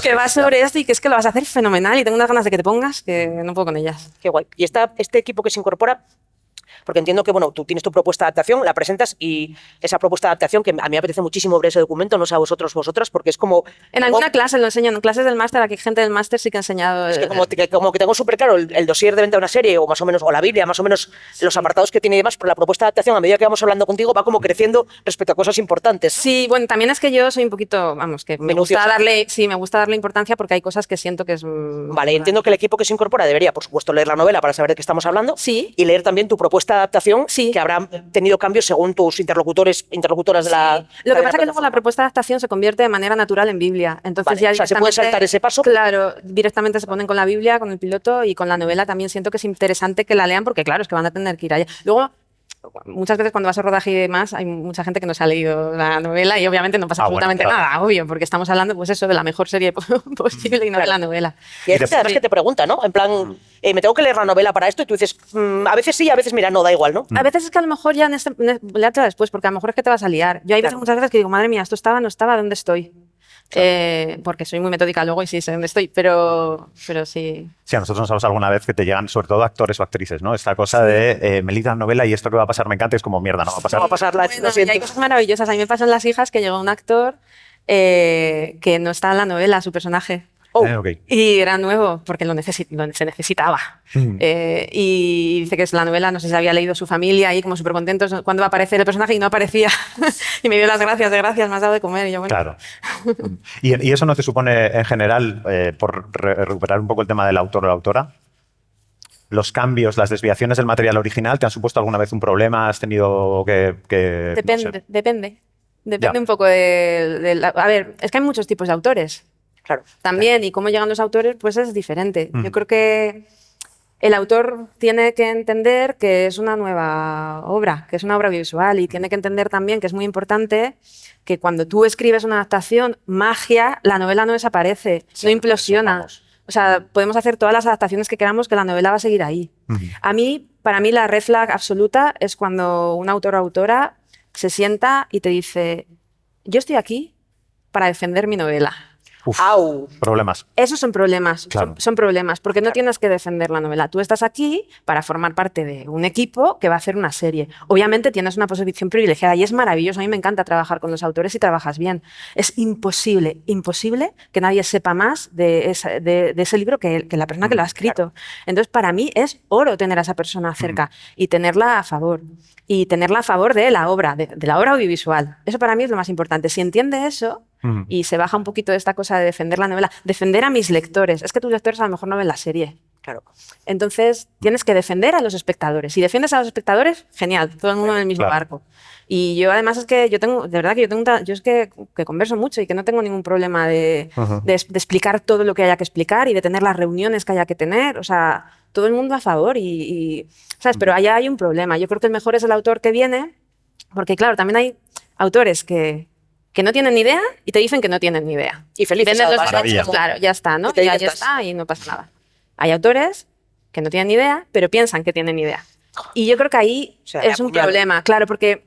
S3: que va sobre esto y que es que lo vas a hacer fenomenal y tengo unas ganas de que te pongas que no puedo con ellas.
S2: Qué guay. Y este equipo que se incorpora, porque entiendo que bueno, tú tienes tu propuesta de adaptación, la presentas y esa propuesta de adaptación, que a mí me apetece muchísimo ver ese documento, no sé a vosotras, porque es como...
S3: En alguna clase lo enseño, en clases del máster, aquí gente del máster sí que ha enseñado...
S2: Es que como que tengo súper claro el dossier de venta de una serie, o más o menos, o la Biblia, más o menos los apartados que tiene y demás, pero la propuesta de adaptación, a medida que vamos hablando contigo, va como creciendo respecto a cosas importantes.
S3: Sí, bueno, también es que yo soy un poquito, vamos, que me gusta darle importancia porque hay cosas que siento que es...
S2: Vale, entiendo que el equipo que se incorpora debería, por supuesto, leer la novela para saber de qué estamos hablando.
S3: Sí.
S2: Y leer también tu propuesta de adaptación,
S3: sí,
S2: que habrá tenido cambios según tus interlocutoras de la...
S3: Lo que pasa es que luego la propuesta de adaptación se convierte de manera natural en Biblia. Entonces
S2: vale,
S3: ya
S2: o sea, se puede saltar ese paso.
S3: Claro, directamente se ponen con la Biblia, con el piloto y con la novela también siento que es interesante que la lean porque claro, es que van a tener que ir allá. Luego, muchas veces cuando vas a rodaje y demás, hay mucha gente que no se ha leído la novela y obviamente no pasa absolutamente nada, obvio, porque estamos hablando pues eso de la mejor serie posible y no de la novela.
S2: Y hay gente además que te pregunta, ¿no? En plan, me tengo que leer la novela para esto y tú dices, a veces sí, a veces mira, no, da igual, ¿no?
S3: A veces es que a lo mejor ya léatela después, porque a lo mejor es que te vas a liar. Yo hay muchas veces que digo, madre mía, esto estaba, no estaba, ¿dónde estoy? Porque soy muy metódica luego y sí sé dónde estoy, pero sí.
S1: Sí, a nosotros nos ha pasado alguna vez que te llegan, sobre todo actores o actrices, ¿no? Esta cosa de me leí la novela y esto que va a pasar me encanta, es como mierda, no va a pasar.
S2: No va a pasar,
S3: Bueno, y hay cosas maravillosas. A mí me pasan Las hijas que llegó un actor que no está en la novela, su personaje.
S1: Okay.
S3: Y era nuevo porque se necesitaba. Y dice que es la novela, no sé si había leído su familia ahí como súper contentos cuando va a aparecer el personaje y no aparecía. Y me dio las gracias, me has dado de comer. Y yo, bueno.
S1: Claro. ¿Y eso no te supone en general, por recuperar un poco el tema del autor o la autora? los cambios, las desviaciones del material original te han supuesto alguna vez un problema? ¿Has tenido que
S3: Depende, depende. Depende
S1: Ya.
S3: un poco a ver, es que hay muchos tipos de autores.
S2: Claro.
S3: También, y cómo llegan los autores, pues es diferente. Yo creo que el autor tiene que entender que es una nueva obra, que es una obra audiovisual, y tiene que entender también que es muy importante que cuando tú escribes una adaptación, magia, la novela no desaparece,
S1: Sí,
S3: no implosiona.
S1: vamos.
S3: O sea, podemos hacer todas las adaptaciones que queramos, que la novela va a seguir ahí. Para mí, la red flag absoluta es cuando un autor o autora se sienta y te dice, yo estoy aquí para defender mi novela.
S1: Uf,
S2: Au.
S1: problemas.
S3: Esos son problemas,
S1: Claro.
S3: son problemas, porque no tienes que defender la novela. Tú estás aquí para formar parte de un equipo que va a hacer una serie. Obviamente tienes una posición privilegiada y es maravilloso. A mí me encanta trabajar con los autores si trabajas bien. Es imposible que nadie sepa más de ese libro que la persona que lo ha escrito. Entonces, para mí es oro tener a esa persona cerca y tenerla a favor. Y tenerla a favor de la obra, de la obra audiovisual. Eso para mí es lo más importante. Si entiende eso y se baja un poquito de esta cosa de defender la novela, defender a mis lectores. Es que tus lectores a lo mejor no ven la serie.
S2: Claro.
S3: Entonces, tienes que defender a los espectadores. Si defiendes a los espectadores, genial, todo el mundo en el mismo
S1: Claro.
S3: barco. Y yo además es que yo es que converso mucho y que no tengo ningún problema de explicar todo lo que haya que explicar y de tener las reuniones que haya que tener. O sea, todo el mundo a favor ¿sabes? Pero allá hay un problema. Yo creo que el mejor es el autor que viene, porque claro, también hay autores que no tienen ni idea y te dicen que no tienen ni idea.
S2: Y felices,
S3: Venden los
S2: además,
S3: derechos,
S2: como-
S3: claro, ya está, ¿no?
S2: y te
S3: Ya
S2: diviertas.
S3: está y no pasa nada. Hay autores que no tienen ni idea, pero piensan que tienen idea. Y yo creo que ahí
S2: O sea,
S3: es un
S2: apuñalo.
S3: problema, claro, porque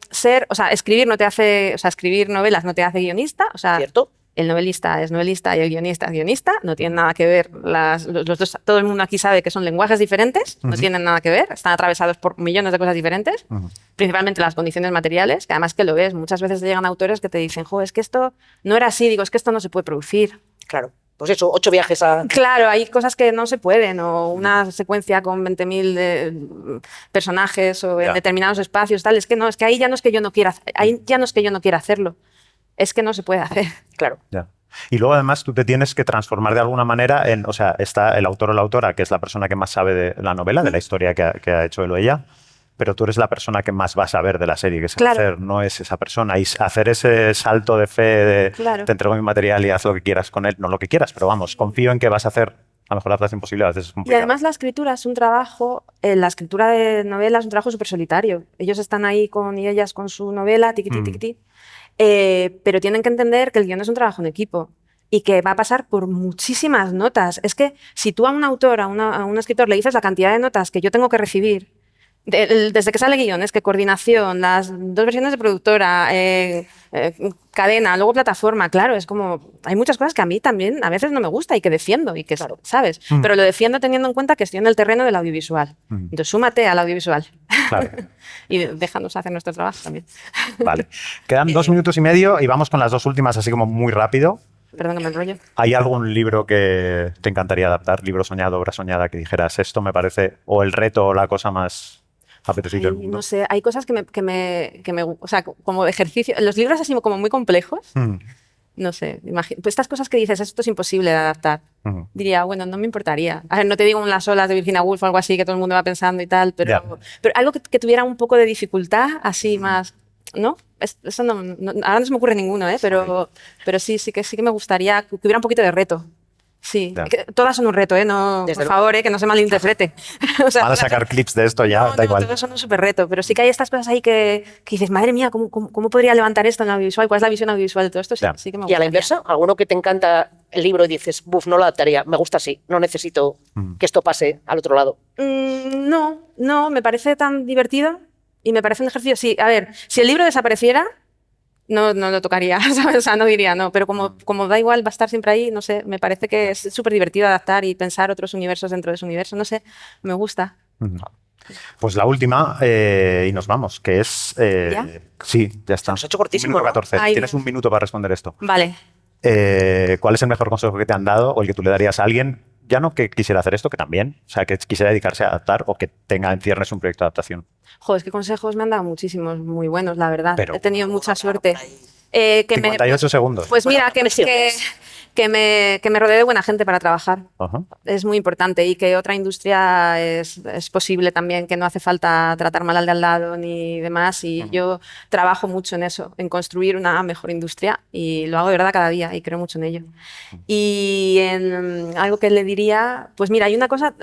S3: escribir novelas no te hace guionista, o sea,
S2: ¿Cierto?
S3: el novelista es novelista y el guionista es guionista, no tienen nada que ver, los dos, todo el mundo aquí sabe que son lenguajes diferentes, no tienen nada que ver, están atravesados por millones de cosas diferentes, principalmente las condiciones materiales, que además que lo ves, muchas veces llegan autores que te dicen, jo, es que esto no era así, digo, es que esto no se puede producir.
S2: Claro. Pues eso, 8 viajes a...
S3: Claro, hay cosas que no se pueden, o una secuencia con 20.000 personajes o en
S1: Ya.
S3: determinados espacios, tal, es que ahí ya no es que yo no quiera, ahí ya no es que yo no quiera hacerlo, es que no se puede hacer.
S2: Claro.
S1: Ya. Y luego además tú te tienes que transformar de alguna manera en, o sea, está el autor o la autora, que es la persona que más sabe de la novela, de la historia que ha hecho él o ella, pero tú eres la persona que más va a saber de la serie que se va a
S3: Claro.
S1: hacer, no es esa persona. Y hacer ese salto de fe de
S3: Claro.
S1: te entrego mi material y haz lo que quieras con él, no lo que quieras, pero vamos, confío en que vas a hacer la mejor adaptación posible, a veces es
S3: Y
S1: complicado.
S3: además la escritura es un trabajo, la escritura de novela es un trabajo súper solitario. Ellos están ahí y ellas con su novela, tiquití, tiquití, pero tienen que entender que el guión es un trabajo en equipo y que va a pasar por muchísimas notas. Es que si tú a un autor, a un escritor le dices la cantidad de notas que yo tengo que recibir, desde que sale guión, es que coordinación, las 2 versiones de productora, cadena, luego plataforma, claro, es como, hay muchas cosas que a mí también a veces no me gusta y que defiendo y que, ¿sabes? Pero lo defiendo teniendo en cuenta que estoy en el terreno del audiovisual. Entonces, súmate al audiovisual.
S1: Claro.
S3: Y déjanos hacer nuestro trabajo también.
S1: Vale. Quedan 2 minutos y medio y vamos con las 2 últimas así como muy rápido.
S3: Perdón que me enrollo.
S1: ¿Hay algún libro que te encantaría adaptar? Libro soñado, obra soñada, que dijeras, esto me parece, o el reto o la cosa más apetecible del mundo.
S3: No sé, hay cosas o sea, como ejercicio, los libros así como muy complejos, no sé, pues estas cosas que dices, esto es imposible de adaptar. Diría, bueno, no me importaría. A ver, no te digo Las olas de Virginia Woolf o algo así que todo el mundo va pensando y tal,
S1: Ya.
S3: pero algo que tuviera un poco de dificultad, así más, ¿no? Eso ahora no se me ocurre ninguno, pero sí que me gustaría que hubiera un poquito de reto. Sí,
S1: Ya.
S3: que todas son un reto, no,
S2: Desde
S3: por
S2: luego.
S3: favor, que no se malinterprete. O sea,
S1: Van a sacar clips de esto ya, da igual.
S3: todos son un súper reto, pero sí que hay estas cosas ahí que dices, madre mía, ¿cómo podría levantar esto en el audiovisual? ¿Cuál es la visión audiovisual de todo esto? Sí,
S1: Ya.
S3: sí que me
S2: Y a
S3: gustaría.
S2: la inversa, alguno que te encanta el libro y dices, buf, no lo adaptaría, me gusta así, no necesito que esto pase al otro lado.
S3: No, me parece tan divertido y me parece un ejercicio. Sí, a ver, si el libro desapareciera, no lo tocaría, ¿sabes? O sea, no diría no, pero como da igual, va a estar siempre ahí, no sé, me parece que es súper divertido adaptar y pensar otros universos dentro de su universo, no sé, me gusta.
S1: Pues la última, y nos vamos, que es...
S3: ¿Ya?
S1: Sí, ya está.
S2: nos ha hecho cortísimo,
S1: Minuto
S2: ¿no?
S1: 14.
S3: Ay,
S1: Tienes
S3: Dios.
S1: un minuto para responder esto.
S3: Vale.
S1: ¿Cuál es el mejor consejo que te han dado o el que tú le darías a alguien, ya no que quisiera hacer esto, que también, o sea, que quisiera dedicarse a adaptar o que tenga en ciernes un proyecto de adaptación?
S3: Joder, es que consejos me han dado muchísimos muy buenos, la verdad.
S1: Pero-
S3: He tenido mucha suerte.
S1: 58 segundos.
S3: Pues mira, que me rodee de buena gente para trabajar.
S1: Ajá.
S3: Es muy importante, y que otra industria es posible también, que no hace falta tratar mal al de al lado ni demás, y yo trabajo mucho en eso, en construir una mejor industria, y lo hago de verdad cada día y creo mucho en ello. Y en algo que le diría, pues mira, hay una cosa,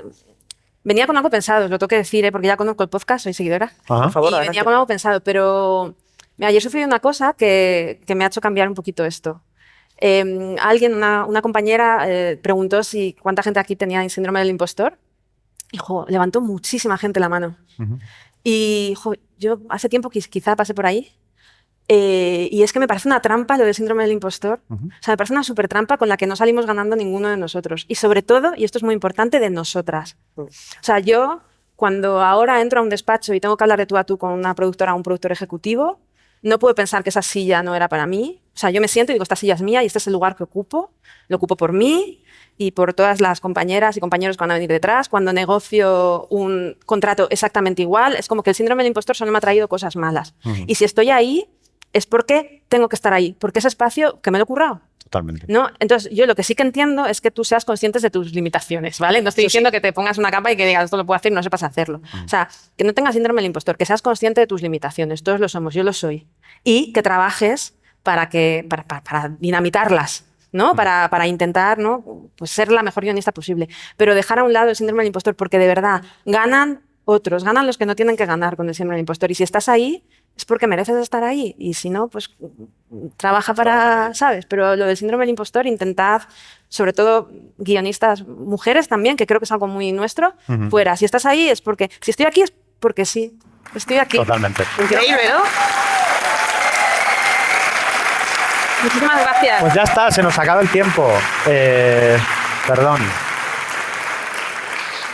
S3: venía con algo pensado, os lo tengo que decir, porque ya conozco el podcast, soy seguidora,
S1: Ajá.
S2: Por favor,
S3: y
S2: adelante.
S3: venía con algo pensado, pero mira, ayer sufrí una cosa que me ha hecho cambiar un poquito esto. Alguien, una compañera, preguntó si cuánta gente aquí tenía síndrome del impostor, y levantó muchísima gente la mano. Y yo hace tiempo quizá pasé por ahí, y es que me parece una trampa lo del síndrome del impostor. O sea, me parece una súper trampa con la que no salimos ganando ninguno de nosotros. Y sobre todo, y esto es muy importante, de nosotras. O sea, yo, cuando ahora entro a un despacho y tengo que hablar de tú a tú con una productora o un productor ejecutivo, no puedo pensar que esa silla no era para mí. O sea, yo me siento y digo, esta silla es mía y este es el lugar que ocupo. Lo ocupo por mí y por todas las compañeras y compañeros que van a venir detrás. Cuando negocio un contrato exactamente igual, es como que el síndrome del impostor solo me ha traído cosas malas. Y si estoy ahí, es porque tengo que estar ahí, porque ese espacio que me lo he currado.
S1: Totalmente.
S3: ¿No? Entonces, yo lo que sí que entiendo es que tú seas consciente de tus limitaciones, ¿vale? No estoy diciendo que te pongas una capa y que digas, esto lo puedo hacer y no sepas hacerlo. O sea, que no tengas síndrome del impostor, que seas consciente de tus limitaciones. Todos lo somos, yo lo soy. Y que trabajes para dinamitarlas, ¿no? Para intentar, ¿no? Pues ser la mejor guionista posible. Pero dejar a un lado el síndrome del impostor, porque de verdad ganan otros, ganan los que no tienen que ganar con el síndrome del impostor. Y si estás ahí, es porque mereces estar ahí, y si no, pues trabaja para, ¿sabes? Pero lo del síndrome del impostor, intentad, sobre todo guionistas, mujeres también, que creo que es algo muy nuestro, fuera. Si estás ahí es porque, si estoy aquí es porque sí, estoy aquí.
S1: Totalmente.
S2: Increíble, ¿no?
S3: Muchísimas gracias.
S1: Pues ya está, se nos acaba el tiempo. Perdón.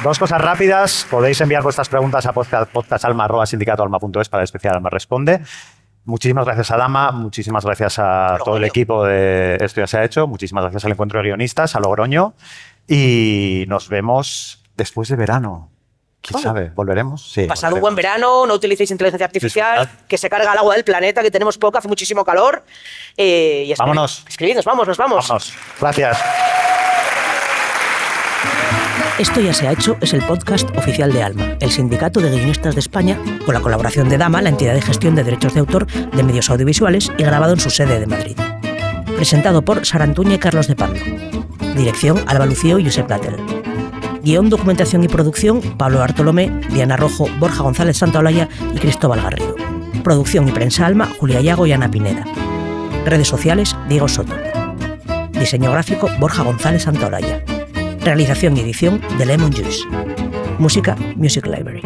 S1: Dos cosas rápidas. Podéis enviar vuestras preguntas a podcastalma@sindicatoalma.es para el especial Alma Responde. Muchísimas gracias a Dama, muchísimas gracias a todo el equipo de Esto Ya Se Ha Hecho, muchísimas gracias al Encuentro de Guionistas, a Logroño, y nos vemos después de verano. ¿Quién sabe? ¿Volveremos? Sí.
S2: Pasad un
S1: volveremos.
S2: buen verano, no utilicéis inteligencia artificial,
S1: Disfrutad.
S2: que se carga el agua del planeta, que tenemos poco, hace muchísimo calor. Y
S1: Vámonos.
S2: Escribidnos, nos vamos.
S1: Vámonos. Gracias.
S4: Esto Ya Se Ha Hecho es el podcast oficial de Alma, el sindicato de guionistas de España, con la colaboración de Dama, la entidad de gestión de derechos de autor de medios audiovisuales, y grabado en su sede de Madrid. Presentado por Sara Antuña y Carlos de Pablo. Dirección Alba Lucío y Josep Platel. Guión, documentación y producción Pablo Bartolomé, Diana Rojo, Borja González Santaolalla y Cristóbal Garrido. Producción y prensa Alma, Julia Yago y Ana Pineda. Redes sociales, Diego Soto. Diseño gráfico, Borja González Santaolalla. Realización y edición de Lemon Juice. Música, Music Library.